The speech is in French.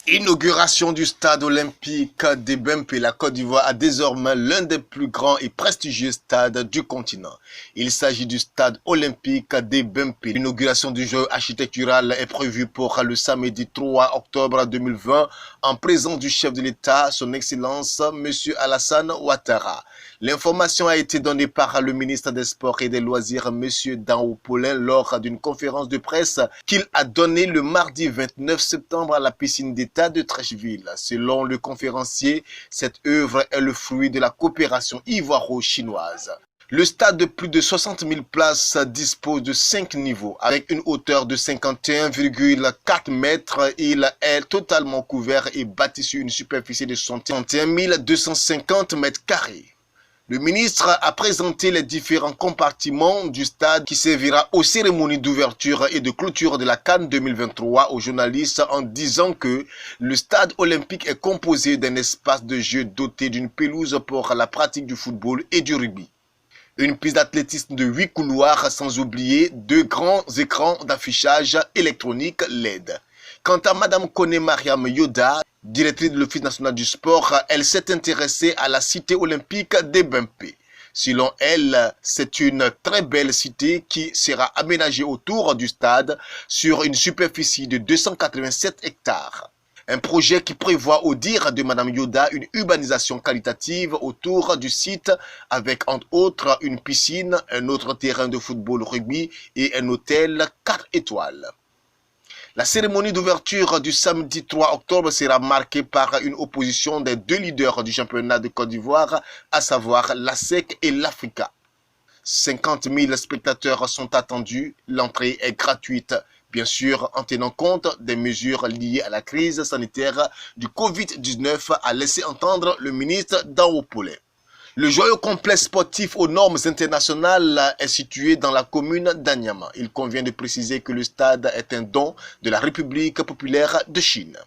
Inauguration du stade olympique de Bempé. La Côte d'Ivoire a désormais l'un des plus grands et prestigieux stades du continent. Il s'agit du stade olympique de Bempé. L'inauguration du jeu architectural est prévue pour le samedi 3 octobre 2020 en présence du chef de l'État, son Excellence, M. Alassane Ouattara. L'information a été donnée par le ministre des Sports et des Loisirs, M. Danho Paulin, lors d'une conférence de presse qu'il a donnée le mardi 29 septembre à la piscine d'État de Treichville. Selon le conférencier, cette œuvre est le fruit de la coopération ivoiro-chinoise. Le stade de plus de 60 000 places dispose de 5 niveaux. Avec une hauteur de 51,4 mètres, il est totalement couvert et bâti sur une superficie de 61 250 mètres carrés. Le ministre a présenté les différents compartiments du stade qui servira aux cérémonies d'ouverture et de clôture de la CAN 2023 aux journalistes en disant que le stade olympique est composé d'un espace de jeu doté d'une pelouse pour la pratique du football et du rugby. Une piste d'athlétisme de 8 couloirs sans oublier 2 grands écrans d'affichage électronique LED. Quant à Mme Kone Mariam Yoda, directrice de l'Office national du sport, elle s'est intéressée à la cité olympique de Bempé. Selon elle, c'est une très belle cité qui sera aménagée autour du stade sur une superficie de 287 hectares. Un projet qui prévoit, au dire de Mme Yoda, une urbanisation qualitative autour du site avec entre autres une piscine, un autre terrain de football rugby et un hôtel 4 étoiles. La cérémonie d'ouverture du samedi 3 octobre sera marquée par une opposition des 2 leaders du championnat de Côte d'Ivoire, à savoir l'ASEC et l'Africa. 50 000 spectateurs sont attendus, l'entrée est gratuite, bien sûr en tenant compte des mesures liées à la crise sanitaire du Covid-19, a laissé entendre le ministre Danho Paulin. Le joyeux complexe sportif aux normes internationales est situé dans la commune d'Anyama. Il convient de préciser que le stade est un don de la République populaire de Chine.